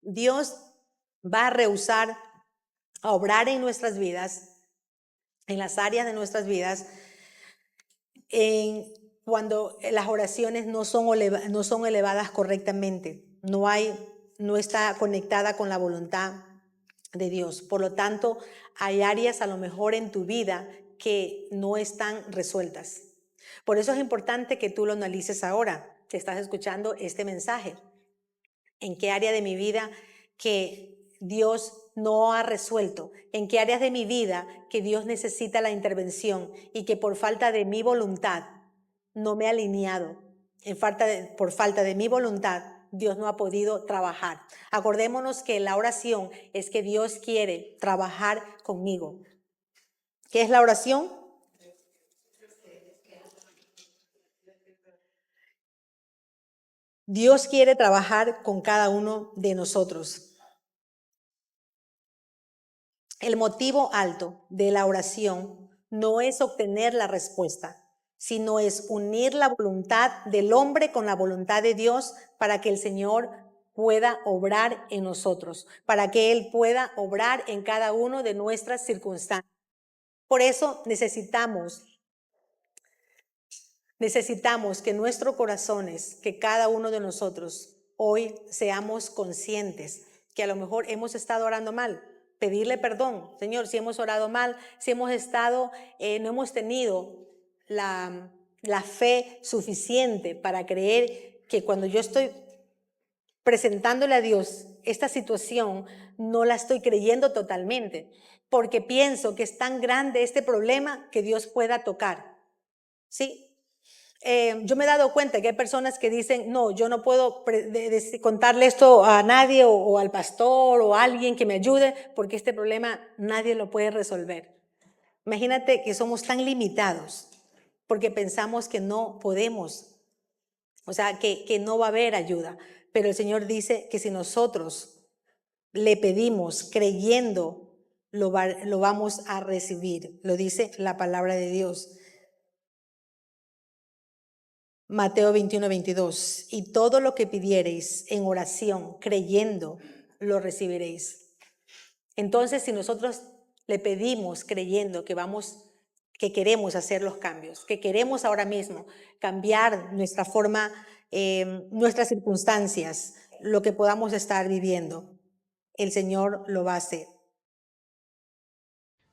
Dios va a rehusar a obrar en nuestras vidas, en las áreas de nuestras vidas, cuando las oraciones no son elevadas correctamente, no está conectada con la voluntad de Dios. Por lo tanto, hay áreas a lo mejor en tu vida que no están resueltas. Por eso es importante que tú lo analices ahora, que estás escuchando este mensaje. ¿En qué área de mi vida que Dios no ha resuelto? ¿En qué áreas de mi vida que Dios necesita la intervención y que por falta de mi voluntad no me ha alineado? Por falta de mi voluntad, Dios no ha podido trabajar. Acordémonos que la oración es que Dios quiere trabajar conmigo. ¿Qué es la oración? Dios quiere trabajar con cada uno de nosotros. El motivo alto de la oración no es obtener la respuesta, sino es unir la voluntad del hombre con la voluntad de Dios para que el Señor pueda obrar en nosotros, para que Él pueda obrar en cada uno de nuestras circunstancias. Por eso necesitamos que nuestros corazones, que cada uno de nosotros hoy seamos conscientes que a lo mejor hemos estado orando mal, pedirle perdón, Señor, si hemos orado mal, si hemos estado, no hemos tenido la fe suficiente para creer que cuando yo estoy presentándole a Dios esta situación, no la estoy creyendo totalmente, porque pienso que es tan grande este problema que Dios pueda tocar, ¿sí? Yo me he dado cuenta que hay personas que dicen, no, yo no puedo contarle esto a nadie o al pastor o a alguien que me ayude porque este problema nadie lo puede resolver. Imagínate que somos tan limitados porque pensamos que no podemos, o sea, que no va a haber ayuda. Pero el Señor dice que si nosotros le pedimos creyendo, lo vamos a recibir. Lo dice la palabra de Dios. Mateo 21:22, y todo lo que pidiereis en oración, creyendo, lo recibiréis. Entonces, si nosotros le pedimos creyendo que queremos hacer los cambios, que queremos ahora mismo cambiar nuestra forma, nuestras circunstancias, lo que podamos estar viviendo, el Señor lo va a hacer.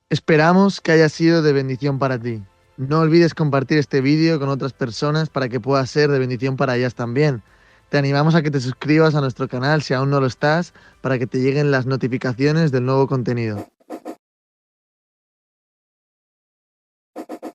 Esperamos que haya sido de bendición para ti. No olvides compartir este vídeo con otras personas para que pueda ser de bendición para ellas también. Te animamos a que te suscribas a nuestro canal si aún no lo estás, para que te lleguen las notificaciones del nuevo contenido.